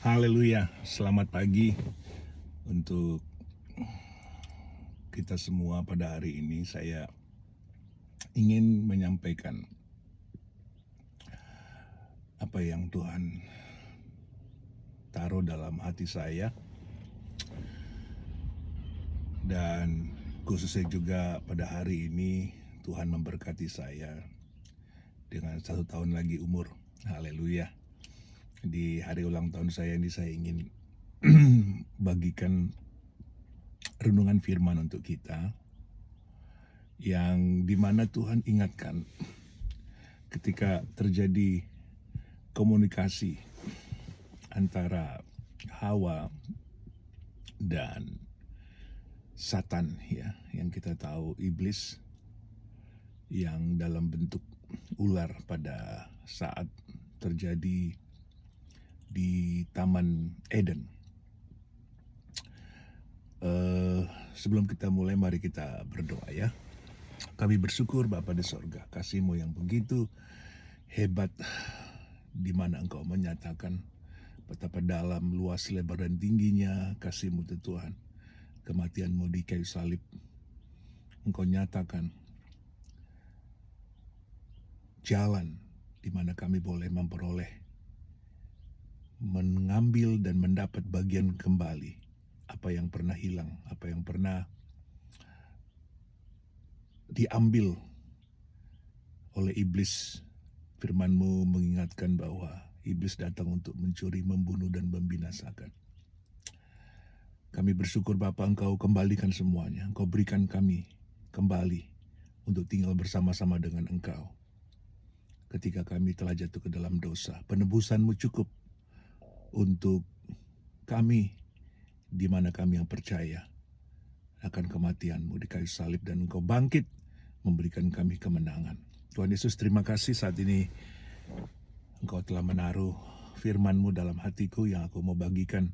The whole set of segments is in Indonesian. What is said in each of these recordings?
Haleluya, selamat pagi untuk kita semua pada hari ini. Saya ingin menyampaikan apa yang Tuhan taruh dalam hati saya, dan khususnya juga pada hari ini Tuhan memberkati saya dengan 1 tahun lagi umur. Haleluya. Di hari ulang tahun saya ini saya ingin bagikan renungan firman untuk kita, yang dimana Tuhan ingatkan ketika terjadi komunikasi antara Hawa dan Satan, ya, yang kita tahu iblis yang dalam bentuk ular pada saat terjadi di Taman Eden. Sebelum kita mulai, mari kita berdoa ya. Kami bersyukur Bapa di sorga, kasih-Mu yang begitu hebat, di mana Engkau menyatakan betapa dalam, luas, lebar, dan tingginya kasih-Mu Tuhan. Kematian-Mu di kayu salib, Engkau nyatakan jalan di mana kami boleh memperoleh, mengambil dan mendapat bagian kembali apa yang pernah hilang, apa yang pernah diambil oleh iblis. Firman-Mu mengingatkan bahwa iblis datang untuk mencuri, membunuh, dan membinasakan. Kami bersyukur Bapa, Engkau kembalikan semuanya. Engkau berikan kami kembali untuk tinggal bersama-sama dengan Engkau ketika kami telah jatuh ke dalam dosa. Penebusan-Mu cukup untuk kami, di mana kami yang percaya akan kematian-Mu di kayu salib, dan Engkau bangkit memberikan kami kemenangan. Tuhan Yesus, terima kasih saat ini Engkau telah menaruh firman-Mu dalam hatiku yang aku mau bagikan,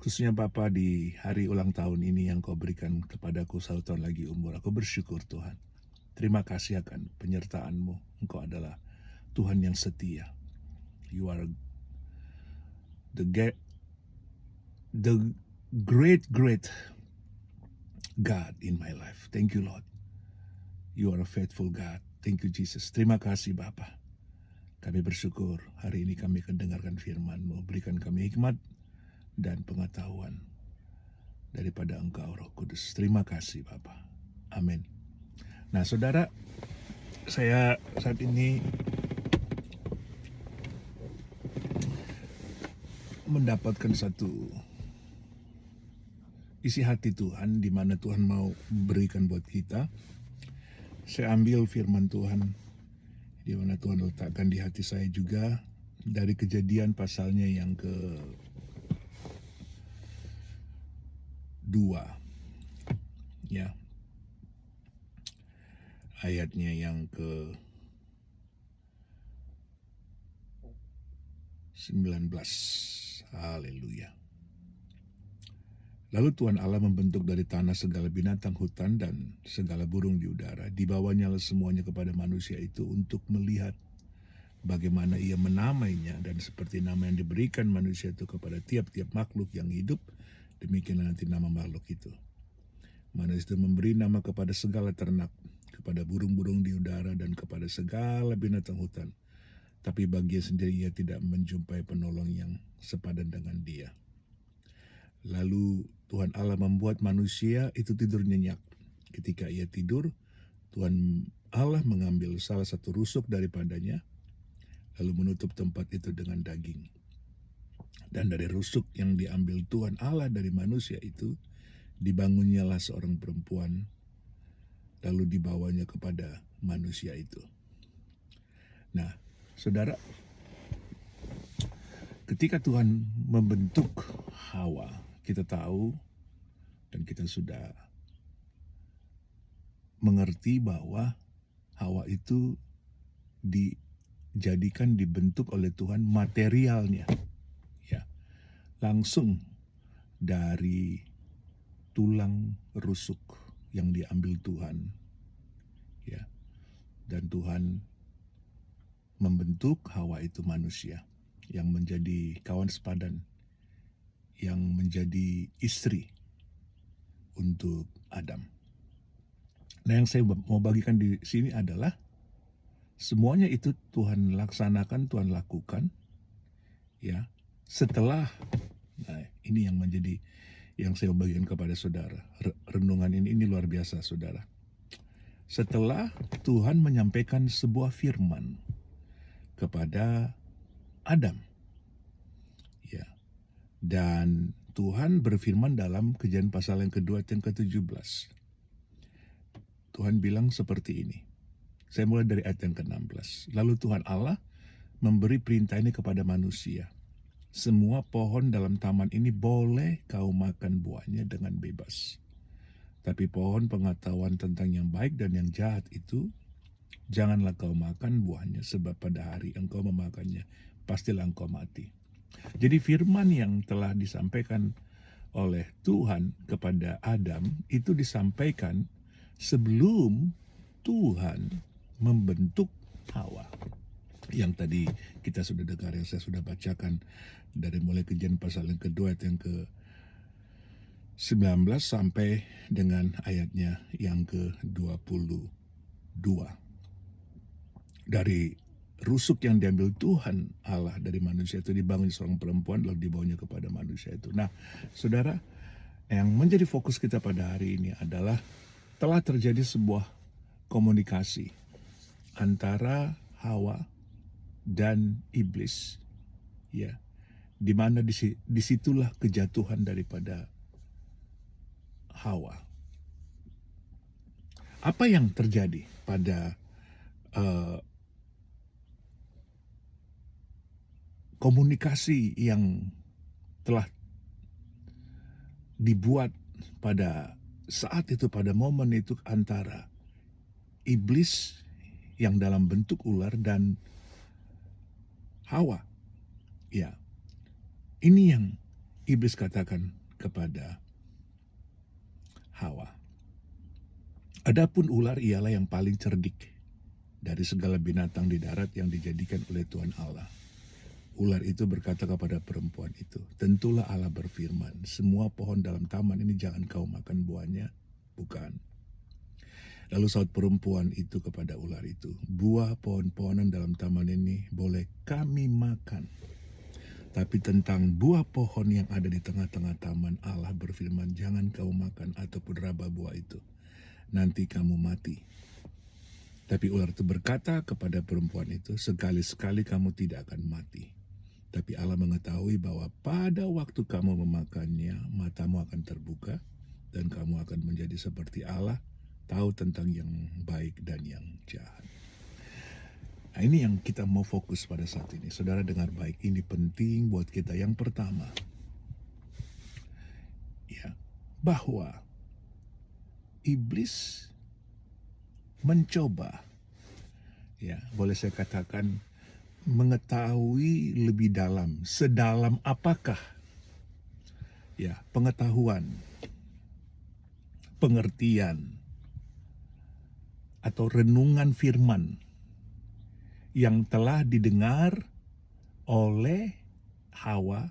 khususnya Bapa di hari ulang tahun ini yang Kau berikan kepadaku 1 tahun lagi umur. Aku bersyukur Tuhan. Terima kasih akan penyertaan-Mu. Engkau adalah Tuhan yang setia. You are the great God in my life. Thank you Lord. You are a faithful God. Thank you Jesus. Terima kasih Bapa. Kami bersyukur hari ini kami akan dengarkan firman-Mu. Berikan kami hikmat dan pengetahuan daripada Engkau Roh Kudus. Terima kasih Bapa. Amin. Nah saudara, saya saat ini mendapatkan satu isi hati Tuhan, di mana Tuhan mau berikan buat kita. Saya ambil firman Tuhan di mana Tuhan letakkan di hati saya juga dari Kejadian pasalnya yang ke-2, ya, ayatnya yang ke-19. Haleluya. Lalu Tuhan Allah membentuk dari tanah segala binatang hutan dan segala burung di udara. Dibawanya semuanya kepada manusia itu untuk melihat bagaimana ia menamainya, dan seperti nama yang diberikan manusia itu kepada tiap-tiap makhluk yang hidup, demikianlah nanti nama makhluk itu. Manusia itu memberi nama kepada segala ternak, kepada burung-burung di udara, dan kepada segala binatang hutan. Tapi baginya sendiri ia tidak menjumpai penolong yang sepadan dengan dia. Lalu Tuhan Allah membuat manusia itu tidur nyenyak. Ketika ia tidur, Tuhan Allah mengambil salah satu rusuk daripadanya, lalu menutup tempat itu dengan daging. Dan dari rusuk yang diambil Tuhan Allah dari manusia itu, dibangunnyalah seorang perempuan, lalu dibawanya kepada manusia itu. Nah, saudara, ketika Tuhan membentuk Hawa, kita tahu dan kita sudah mengerti bahwa Hawa itu dibentuk oleh Tuhan materialnya, ya, langsung dari tulang rusuk yang diambil Tuhan, ya, dan Tuhan membentuk Hawa itu manusia yang menjadi kawan sepadan yang menjadi istri untuk Adam. Nah, yang saya mau bagikan di sini adalah semuanya itu Tuhan laksanakan, Tuhan lakukan, ya. Setelah, nah ini yang menjadi yang saya bagikan kepada saudara. Renungan ini luar biasa, saudara. Setelah Tuhan menyampaikan sebuah firman kepada Adam, ya, dan Tuhan berfirman dalam Kejadian pasal yang kedua ayat yang ke-17. Tuhan bilang seperti ini. Saya mulai dari ayat yang ke-16. Lalu Tuhan Allah memberi perintah ini kepada manusia. Semua pohon dalam taman ini boleh kau makan buahnya dengan bebas. Tapi pohon pengetahuan tentang yang baik dan yang jahat itu, janganlah kau makan buahnya, sebab pada hari engkau memakannya, pastilah engkau mati. Jadi firman yang telah disampaikan oleh Tuhan kepada Adam itu disampaikan sebelum Tuhan membentuk Hawa. Yang tadi kita sudah dengar, yang saya sudah bacakan dari mulai Kejadian pasal yang kedua ayat yang ke-19 sampai dengan ayatnya yang ke-22. Dari rusuk yang diambil Tuhan Allah dari manusia itu dibangun seorang perempuan, lalu dibawanya kepada manusia itu. Nah, saudara, yang menjadi fokus kita pada hari ini adalah telah terjadi sebuah komunikasi antara Hawa dan iblis, ya, di mana disitulah kejatuhan daripada Hawa. Apa yang terjadi pada komunikasi yang telah dibuat pada saat itu, pada momen itu, antara iblis yang dalam bentuk ular dan Hawa? Ya, ini yang iblis katakan kepada Hawa. Adapun ular ialah yang paling cerdik dari segala binatang di darat yang dijadikan oleh Tuhan Allah. Ular itu berkata kepada perempuan itu, tentulah Allah berfirman, semua pohon dalam taman ini jangan kau makan buahnya, bukan? Lalu saut perempuan itu kepada ular itu, buah pohon-pohonan dalam taman ini boleh kami makan. Tapi tentang buah pohon yang ada di tengah-tengah taman, Allah berfirman, jangan kau makan ataupun raba buah itu, nanti kamu mati. Tapi ular itu berkata kepada perempuan itu, sekali-sekali kamu tidak akan mati. Tapi Allah mengetahui bahwa pada waktu kamu memakannya, matamu akan terbuka, dan kamu akan menjadi seperti Allah, tahu tentang yang baik dan yang jahat. Nah, ini yang kita mau fokus pada saat ini. Saudara dengar baik, ini penting buat kita. Yang pertama, ya, bahwa iblis mencoba, ya, boleh saya katakan, mengetahui lebih dalam, sedalam apakah, ya, pengetahuan, pengertian, atau renungan firman yang telah didengar oleh Hawa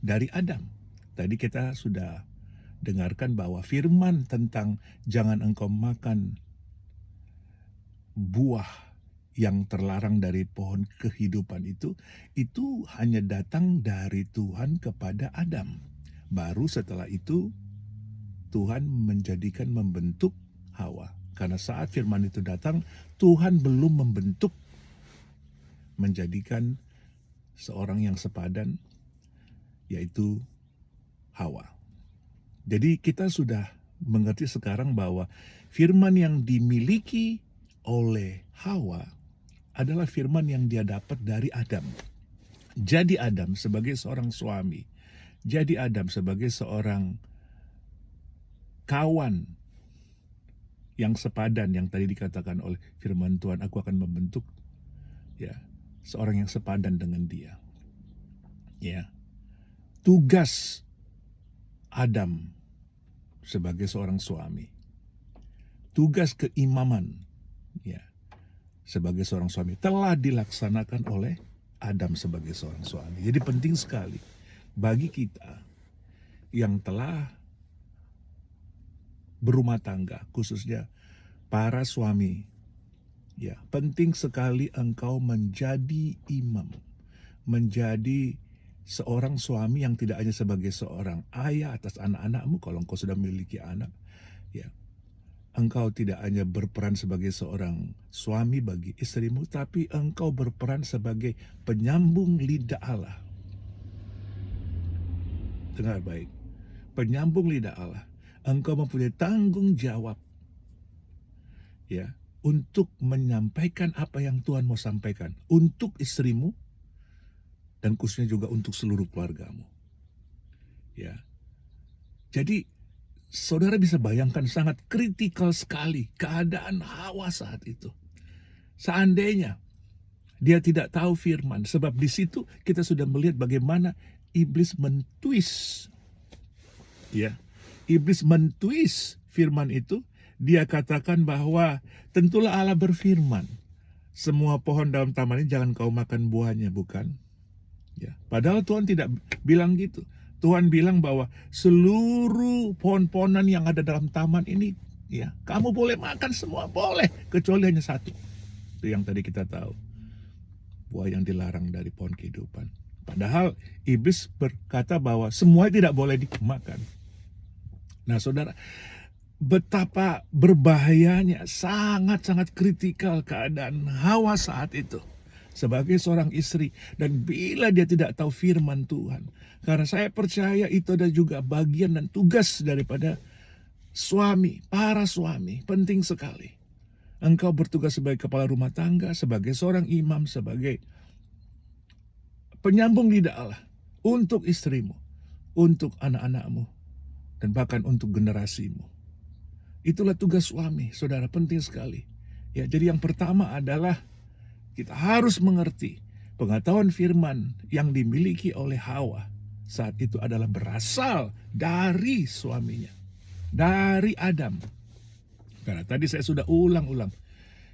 dari Adam. Tadi kita sudah dengarkan bahwa firman tentang jangan engkau makan buah yang terlarang dari pohon kehidupan itu hanya datang dari Tuhan kepada Adam. Baru setelah itu Tuhan membentuk Hawa. Karena saat firman itu datang, Tuhan belum membentuk, menjadikan seorang yang sepadan, yaitu Hawa. Jadi kita sudah mengerti sekarang bahwa firman yang dimiliki oleh Hawa adalah firman yang dia dapat dari Adam. Jadi Adam sebagai seorang suami, jadi Adam sebagai seorang kawan yang sepadan, yang tadi dikatakan oleh firman Tuhan, aku akan membentuk, ya, seorang yang sepadan dengan dia. Ya. Tugas Adam sebagai seorang suami, tugas keimaman, ya, sebagai seorang suami telah dilaksanakan oleh Adam sebagai seorang suami. Jadi penting sekali bagi kita yang telah berumah tangga, khususnya para suami. Ya, penting sekali engkau menjadi imam, menjadi seorang suami yang tidak hanya sebagai seorang ayah atas anak-anakmu kalau engkau sudah memiliki anak. Ya, engkau tidak hanya berperan sebagai seorang suami bagi istrimu, tapi engkau berperan sebagai penyambung lidah Allah. Dengar baik, penyambung lidah Allah. Engkau mempunyai tanggung jawab, ya, untuk menyampaikan apa yang Tuhan mau sampaikan untuk istrimu dan khususnya juga untuk seluruh keluargamu. Ya. Jadi saudara bisa bayangkan sangat kritikal sekali keadaan Hawa saat itu. Seandainya dia tidak tahu firman, sebab di situ kita sudah melihat bagaimana iblis mentwist. Ya. Iblis mentwist firman itu. Dia katakan bahwa tentulah Allah berfirman, semua pohon dalam taman ini jangan kau makan buahnya, bukan? Ya, padahal Tuhan tidak bilang gitu. Tuhan bilang bahwa seluruh pohon-pohonan yang ada dalam taman ini, ya, kamu boleh makan semua, boleh, kecuali hanya satu. Itu yang tadi kita tahu, buah yang dilarang dari pohon kehidupan. Padahal iblis berkata bahwa semua tidak boleh dimakan. Nah, saudara, betapa berbahayanya, sangat-sangat kritikal keadaan Hawa saat itu sebagai seorang istri, dan bila dia tidak tahu firman Tuhan. Karena saya percaya itu ada juga bagian dan tugas daripada suami, para suami, penting sekali. Engkau bertugas sebagai kepala rumah tangga, sebagai seorang imam, sebagai penyambung lidah Allah untuk istrimu, untuk anak-anakmu, dan bahkan untuk generasimu. Itulah tugas suami, saudara, penting sekali. Ya, jadi yang pertama adalah kita harus mengerti pengetahuan firman yang dimiliki oleh Hawa saat itu adalah berasal dari suaminya, dari Adam. Karena tadi saya sudah ulang-ulang,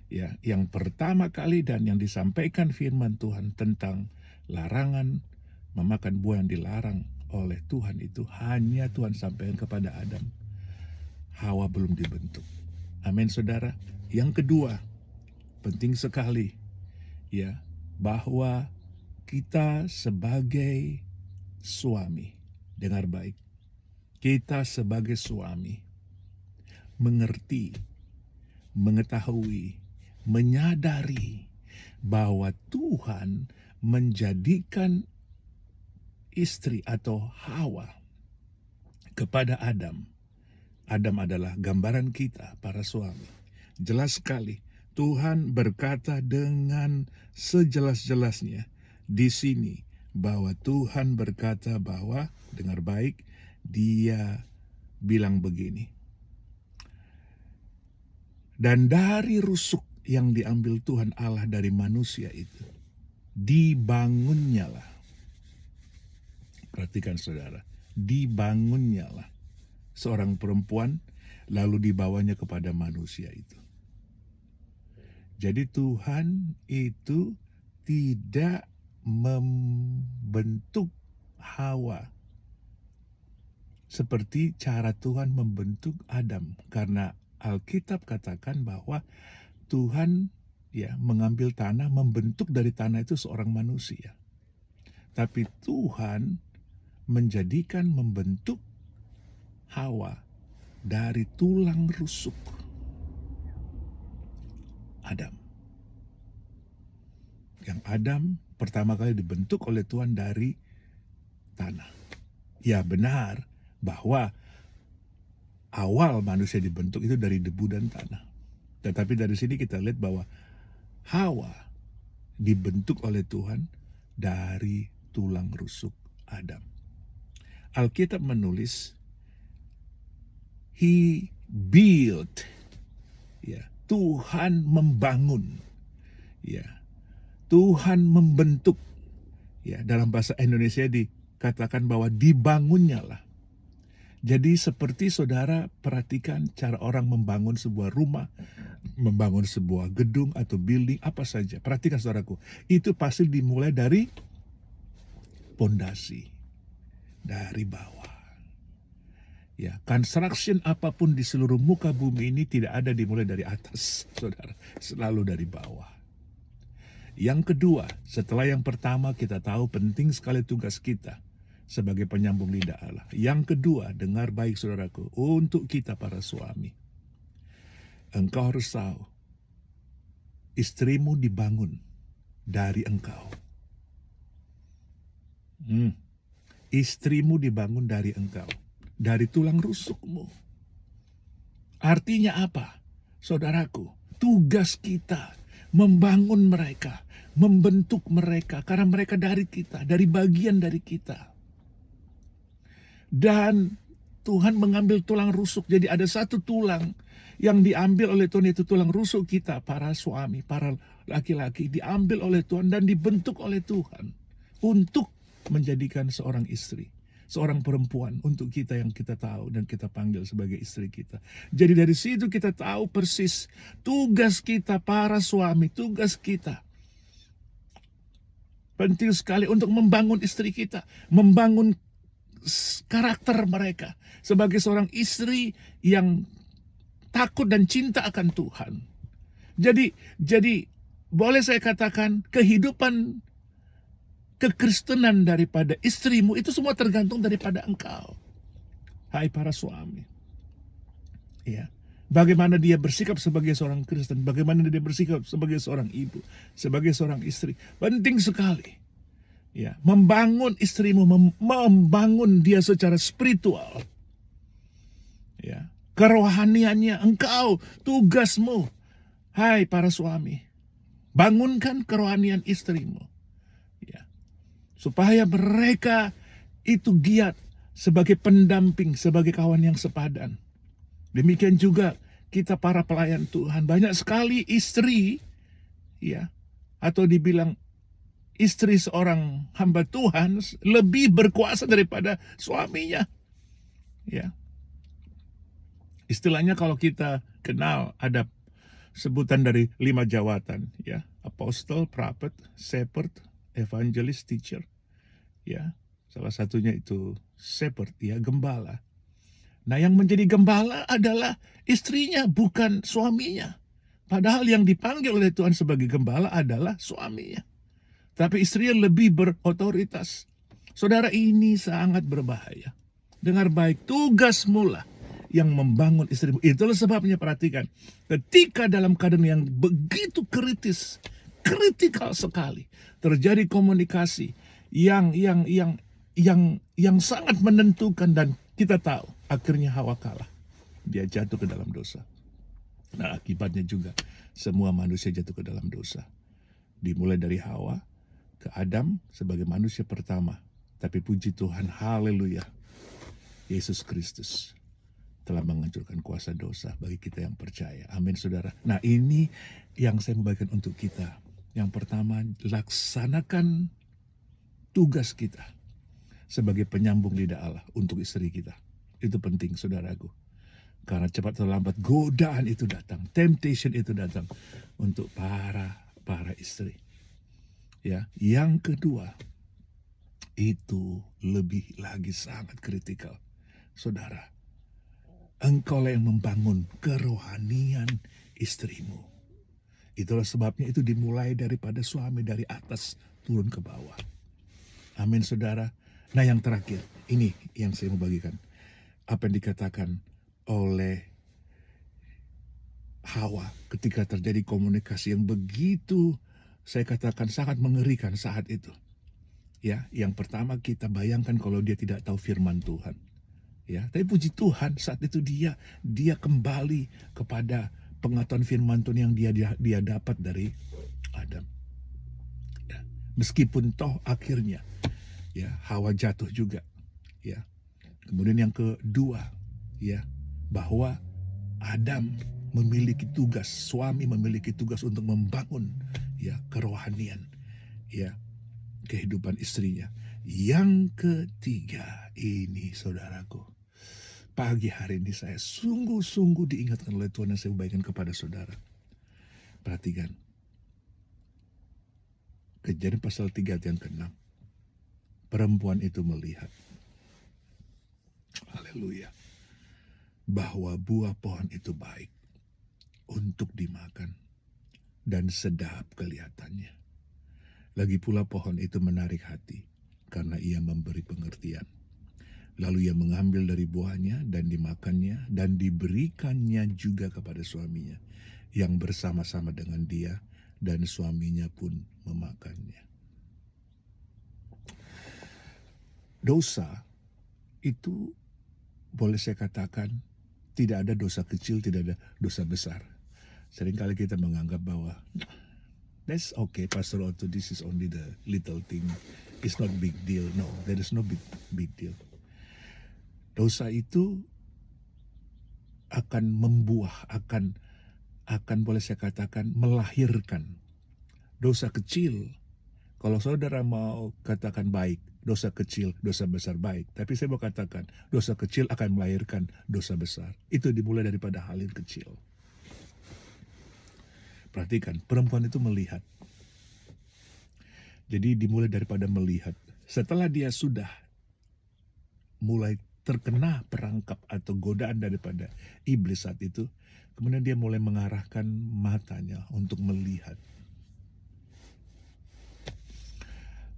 ya, yang pertama kali dan yang disampaikan firman Tuhan tentang larangan memakan buah yang dilarang oleh Tuhan itu hanya Tuhan sampaikan kepada Adam. Hawa belum dibentuk. Amin, saudara. Yang kedua, penting sekali, ya, bahwa kita sebagai suami, dengar baik, kita sebagai suami mengerti, mengetahui, menyadari bahwa Tuhan menjadikan istri atau Hawa kepada Adam. Adam adalah gambaran kita, para suami. Jelas sekali, Tuhan berkata dengan sejelas-jelasnya di sini bahwa Tuhan berkata bahwa, dengar baik, dia bilang begini. Dan dari rusuk yang diambil Tuhan Allah dari manusia itu, dibangunnyalah. Perhatikan saudara, dibangunnyalah seorang perempuan, lalu dibawanya kepada manusia itu. Jadi Tuhan itu tidak membentuk Hawa seperti cara Tuhan membentuk Adam. Karena Alkitab katakan bahwa Tuhan, ya, mengambil tanah, membentuk dari tanah itu seorang manusia. Tapi Tuhan membentuk Hawa dari tulang rusuk Adam. Yang Adam pertama kali dibentuk oleh Tuhan dari tanah. Ya, benar bahwa awal manusia dibentuk itu dari debu dan tanah. Tetapi dari sini kita lihat bahwa Hawa dibentuk oleh Tuhan dari tulang rusuk Adam. Alkitab menulis He built, ya, Tuhan membangun, ya, Tuhan membentuk, ya, dalam bahasa Indonesia dikatakan bahwa dibangunnyalah. Jadi seperti saudara perhatikan cara orang membangun sebuah rumah, membangun sebuah gedung atau building apa saja. Perhatikan saudaraku, itu pasti dimulai dari pondasi, dari bawah. Ya, construction apapun di seluruh muka bumi ini tidak ada dimulai dari atas, saudara. Selalu dari bawah. Yang kedua, setelah yang pertama kita tahu penting sekali tugas kita sebagai penyambung lidah Allah. Yang kedua, dengar baik saudaraku, untuk kita para suami. Engkau harus tahu, istrimu dibangun dari engkau. Istrimu dibangun dari engkau. Dari tulang rusukmu. Artinya apa? Saudaraku, tugas kita membangun mereka, membentuk mereka, karena mereka dari kita, dari bagian dari kita. Dan Tuhan mengambil tulang rusuk, jadi ada satu tulang yang diambil oleh Tuhan, itu tulang rusuk kita, para suami, para laki-laki, diambil oleh Tuhan dan dibentuk oleh Tuhan untuk menjadikan seorang istri, seorang perempuan untuk kita yang kita tahu dan kita panggil sebagai istri kita. Jadi dari situ kita tahu persis tugas kita para suami, tugas kita penting sekali untuk membangun istri kita, membangun karakter mereka sebagai seorang istri yang takut dan cinta akan Tuhan. Jadi boleh saya katakan kehidupan kekristenan daripada istrimu itu semua tergantung daripada engkau. Hai para suami. Ya. Bagaimana dia bersikap sebagai seorang Kristen, bagaimana dia bersikap sebagai seorang ibu, sebagai seorang istri. Penting sekali. Ya, membangun istrimu, membangun dia secara spiritual. Ya. Kerohaniannya engkau, tugasmu. Hai para suami. Bangunkan kerohanian istrimu. Supaya mereka itu giat sebagai pendamping, sebagai kawan yang sepadan. Demikian juga kita para pelayan Tuhan. Banyak sekali istri, ya, atau dibilang istri seorang hamba Tuhan lebih berkuasa daripada suaminya. Ya. Istilahnya kalau kita kenal ada sebutan dari 5 jawatan, ya, apostle, prophet, shepherd, evangelist, teacher. Ya, salah satunya itu shepherd, ya, gembala. Nah, yang menjadi gembala adalah istrinya, bukan suaminya. Padahal yang dipanggil oleh Tuhan sebagai gembala adalah suaminya. Tapi istrinya lebih berotoritas. Saudara, ini sangat berbahaya. Dengar baik, tugasmu lah yang membangun istrimu. Itulah sebabnya perhatikan, ketika dalam keadaan yang begitu kritikal sekali, terjadi komunikasi yang sangat menentukan, dan kita tahu akhirnya Hawa kalah. Dia jatuh ke dalam dosa. Nah, akibatnya juga semua manusia jatuh ke dalam dosa. Dimulai dari Hawa ke Adam sebagai manusia pertama. Tapi puji Tuhan, haleluya, Yesus Kristus telah menghancurkan kuasa dosa bagi kita yang percaya. Amin, saudara. Nah, ini yang saya membagikan untuk kita. Yang pertama, laksanakan tugas kita sebagai penyambung lidah Allah untuk istri kita. Itu penting, saudaraku. Karena cepat atau lambat godaan itu datang, temptation itu datang untuk para istri. Ya, yang kedua, itu lebih lagi sangat kritikal. Saudara, engkaulah yang membangun kerohanian istrimu. Itulah sebabnya itu dimulai daripada suami, dari atas turun ke bawah. Amin, saudara. Nah, yang terakhir, ini yang saya mau bagikan. Apa yang dikatakan oleh Hawa ketika terjadi komunikasi yang begitu, saya katakan sangat mengerikan saat itu. Ya, yang pertama kita bayangkan kalau dia tidak tahu firman Tuhan. Ya, tapi puji Tuhan saat itu dia kembali kepada pengetahuan firman Tuhan yang dia dapat dari Adam. Ya, meskipun toh akhirnya ya Hawa jatuh juga. Ya. Kemudian yang kedua, ya, bahwa Adam memiliki tugas, suami memiliki tugas untuk membangun ya kerohanian, ya, kehidupan istrinya. Yang ketiga ini, saudaraku, pagi hari ini saya sungguh-sungguh diingatkan oleh Tuhan yang saya bagikan kepada saudara. Perhatikan. Kejadian pasal 3 ayat yang ke-6. Perempuan itu melihat. Haleluya. bahwa buah pohon itu baik untuk dimakan dan sedap kelihatannya. Lagi pula pohon itu menarik hati karena ia memberi pengertian. Lalu ia mengambil dari buahnya dan dimakannya dan diberikannya juga kepada suaminya yang bersama-sama dengan dia, dan suaminya pun memakannya. Dosa itu boleh saya katakan tidak ada dosa kecil, tidak ada dosa besar. Seringkali kita menganggap bahwa that's okay, Pastor Otto, this is only the little thing. It's not big deal. No, there is no big deal. Dosa itu akan membuah, akan boleh saya katakan melahirkan dosa kecil. Kalau saudara mau katakan baik, dosa kecil, dosa besar baik. Tapi saya mau katakan, dosa kecil akan melahirkan dosa besar. Itu dimulai daripada hal yang kecil. Perhatikan, perempuan itu melihat. Jadi dimulai daripada melihat. Setelah dia sudah mulai terkena perangkap atau godaan daripada iblis saat itu, kemudian dia mulai mengarahkan matanya untuk melihat.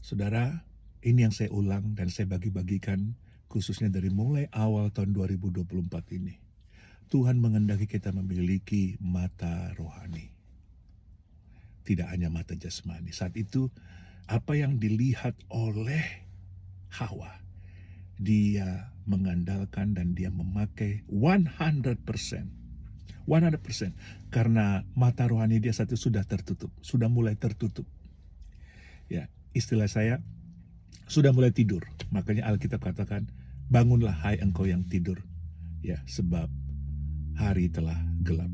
Saudara, ini yang saya ulang dan saya bagi-bagikan khususnya dari mulai awal tahun 2024 ini. Tuhan menghendaki kita memiliki mata rohani. Tidak hanya mata jasmani. Saat itu, apa yang dilihat oleh Hawa, dia mengandalkan dan dia memakai 100%. 100%. Karena mata rohani dia saat itu sudah tertutup. Sudah mulai tertutup. Ya, istilah saya, sudah mulai tidur. Makanya Alkitab katakan, bangunlah hai engkau yang tidur. Ya, sebab hari telah gelap.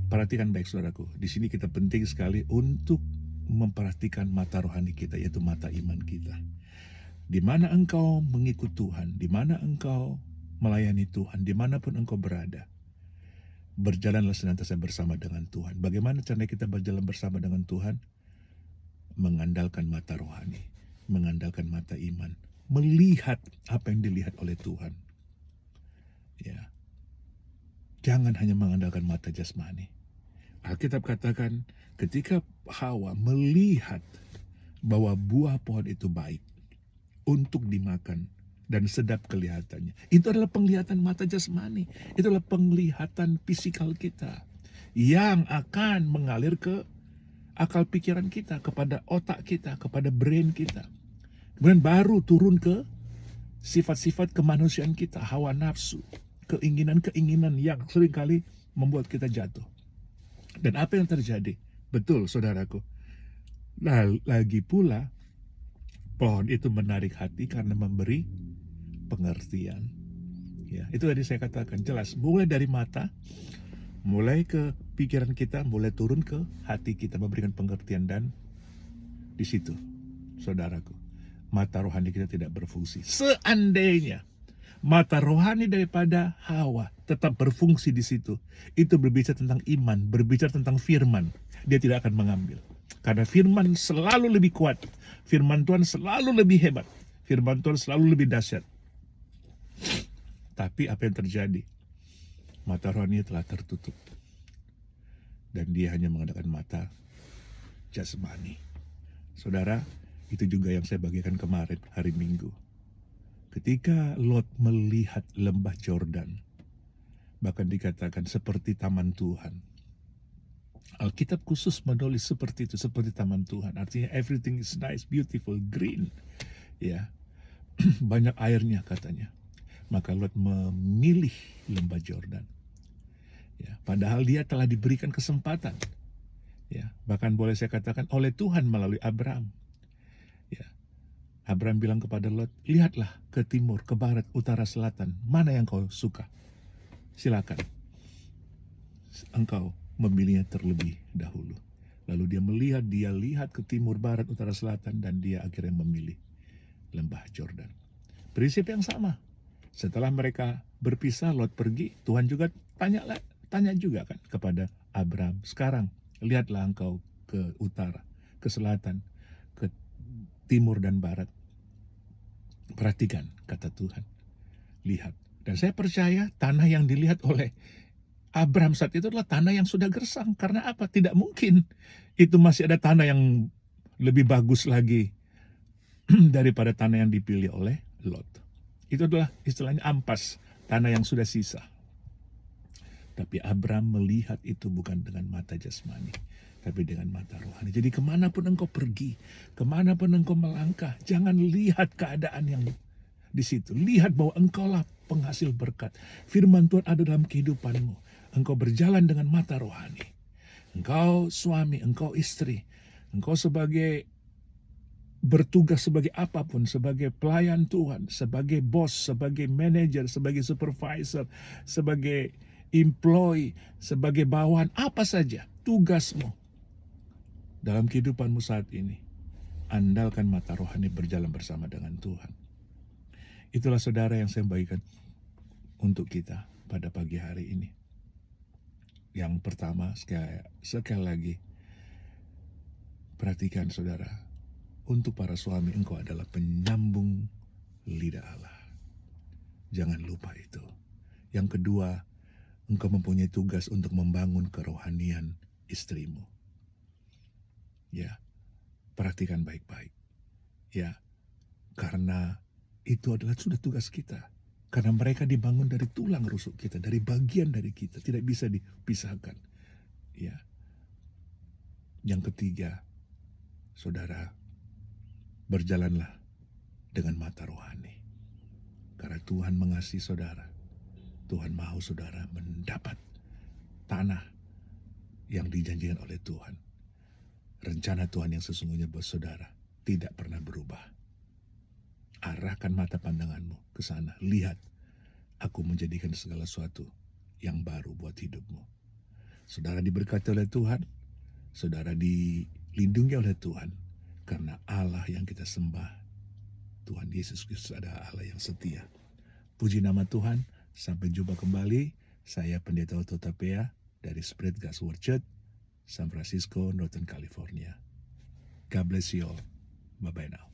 Perhatikan baik saudaraku, di sini kita penting sekali untuk memperhatikan mata rohani kita, yaitu mata iman kita. Di mana engkau mengikut Tuhan, di mana engkau melayani Tuhan, dimanapun engkau berada, berjalanlah senantiasa bersama dengan Tuhan. Bagaimana caranya kita berjalan bersama dengan Tuhan? Mengandalkan mata rohani, mengandalkan mata iman, melihat apa yang dilihat oleh Tuhan. Ya, jangan hanya mengandalkan mata jasmani. Alkitab katakan ketika Hawa melihat bahwa buah pohon itu baik untuk dimakan dan sedap kelihatannya, itu adalah penglihatan mata jasmani, itu adalah penglihatan fisikal kita yang akan mengalir ke akal pikiran kita, kepada otak kita, kepada brain kita. Kemudian baru turun ke sifat-sifat kemanusiaan kita, hawa nafsu, keinginan-keinginan yang seringkali membuat kita jatuh. Dan apa yang terjadi? Betul saudaraku. Nah, lagi pula pohon itu menarik hati karena memberi pengertian. Ya, itu tadi saya katakan jelas, mulai dari mata, mulai ke pikiran kita, mulai turun ke hati kita, memberikan pengertian. Dan di situ, saudaraku, mata rohani kita tidak berfungsi. Seandainya mata rohani daripada Hawa tetap berfungsi di situ, itu berbicara tentang iman, berbicara tentang firman, dia tidak akan mengambil. Karena firman selalu lebih kuat, firman Tuhan selalu lebih hebat, firman Tuhan selalu lebih dahsyat. Tapi apa yang terjadi? Mata rohani telah tertutup. Dan dia hanya mengandalkan mata jasmani. Saudara, itu juga yang saya bagikan kemarin, hari Minggu. Ketika Lot melihat lembah Yordan, bahkan dikatakan seperti taman Tuhan. Alkitab khusus menulis seperti itu, seperti taman Tuhan. Artinya everything is nice, beautiful, green. Ya, banyak airnya katanya. Maka Lot memilih lembah Yordan. Ya, padahal dia telah diberikan kesempatan. Ya, bahkan boleh saya katakan oleh Tuhan melalui Abraham. Ya, Abraham bilang kepada Lot, lihatlah ke timur, ke barat, utara, selatan. Mana yang kau suka? Silakan. Engkau memilihnya terlebih dahulu. Lalu dia lihat ke timur, barat, utara, selatan, dan dia akhirnya memilih lembah Yordan. Prinsip yang sama. Setelah mereka berpisah, Lot pergi, Tuhan juga tanya juga kan kepada Abraham, sekarang lihatlah engkau ke utara, ke selatan, ke timur dan barat. Perhatikan, kata Tuhan, lihat, Dan saya percaya tanah yang dilihat oleh Abraham saat itu adalah tanah yang sudah gersang. Karena apa? Tidak mungkin itu masih ada tanah yang lebih bagus lagi daripada tanah yang dipilih oleh Lot. Itu adalah istilahnya ampas, tanah yang sudah sisa. Tapi Abraham melihat itu bukan dengan mata jasmani, tapi dengan mata rohani. Jadi kemanapun engkau pergi, kemanapun engkau melangkah, jangan lihat keadaan yang di situ. Lihat bahwa engkaulah penghasil berkat. Firman Tuhan ada dalam kehidupanmu. Engkau berjalan dengan mata rohani. Engkau suami, engkau istri, engkau sebagai bertugas sebagai apapun, sebagai pelayan Tuhan, sebagai bos, sebagai manajer, sebagai supervisor, sebagai employee, sebagai bawahan, apa saja tugasmu dalam kehidupanmu saat ini. Andalkan mata rohani berjalan bersama dengan Tuhan. Itulah saudara yang saya bagikan untuk kita pada pagi hari ini. Yang pertama, sekali lagi, perhatikan saudara, untuk para suami engkau adalah penyambung lidah Allah. Jangan lupa itu. Yang kedua, engkau mempunyai tugas untuk membangun kerohanian istrimu. Ya, perhatikan baik-baik. Ya, karena itu adalah sudah tugas kita. Karena mereka dibangun dari tulang rusuk kita, dari bagian dari kita, tidak bisa dipisahkan. Ya. Yang ketiga, saudara, berjalanlah dengan mata rohani. Karena Tuhan mengasihi saudara. Tuhan mau saudara mendapat tanah yang dijanjikan oleh Tuhan. Rencana Tuhan yang sesungguhnya buat saudara tidak pernah berubah. Arahkan mata pandanganmu ke sana. Lihat, aku menjadikan segala sesuatu yang baru buat hidupmu. Saudara diberkati oleh Tuhan. Saudara dilindungi oleh Tuhan. Karena Allah yang kita sembah, Tuhan Yesus Kristus adalah Allah yang setia. Puji nama Tuhan. Sampai jumpa kembali. Saya Pendeta Otto Tapea dari Spread God's Word Church, San Francisco, Northern California. God bless you all. Bye-bye now.